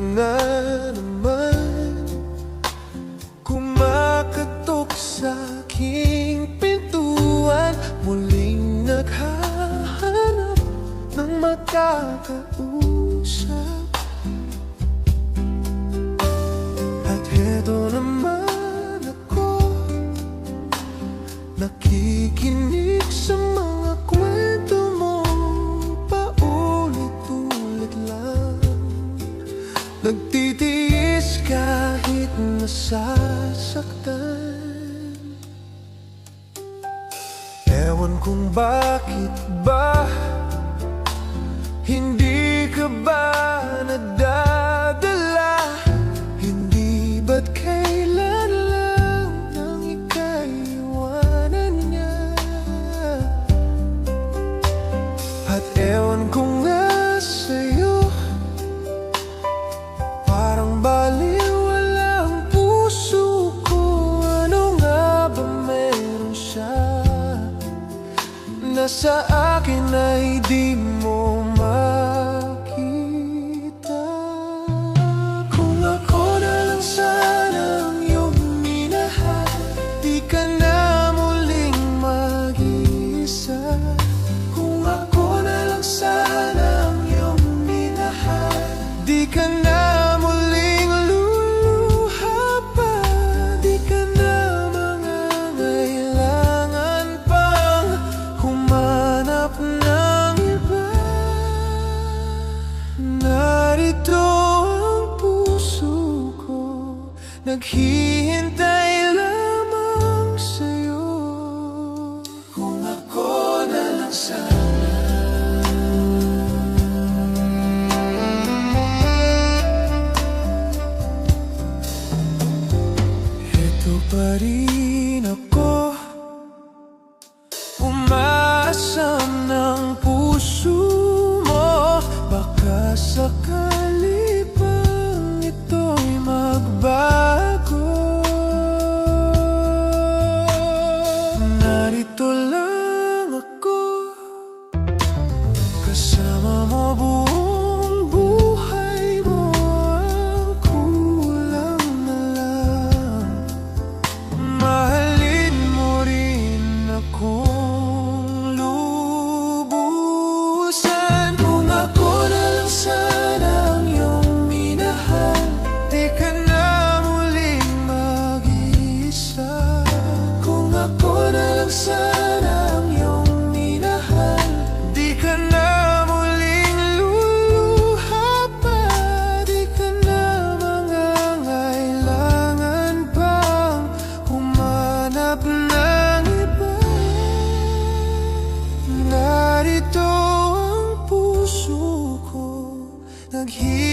na naman kumakatok sa aking pintuan, muling naghahanap ng makakausap. At heto naman ako, nakikinig sa mga kwento mo, paulit-ulit lang. Nagtitiis kahit nasasaktan. Ewan kung bakit ba hindi ka ba nadadala? Hindi ba't kailan lang nang ika'y iwanan niya? At ewan ko nga sa'yo, parang baliwala ang puso ko. Ano nga ba meron siya na sa akin ay di mo makita? Kung ako na lang sana ang iyong minahal, di ka na muling mag-iisa. Kung ako na lang sana ang iyong minahal, di ka na muling luluha pa. Di ka na mangangailangan pang humanap ng iba. Narito ang puso ko, naghihintay lamang sa'yo. Kung ako na lang sana. Ito pa rin ako, umaasam ng puso mo. Baka sakali pang ito'y magbago. Narito lang ako, kasama mo buong buhay mo. Ang kulang na lang, mahalin mo rin akong lubusan. Kung ako na lang sana ang iyong minahal, di ka na muling mag-iisa. Kung ako na lang sana ang iyong minahal, di ka na muling luluha pa. Di ka na mangangailangan pang humanap ng iba. Narito ang puso ko, naghihintay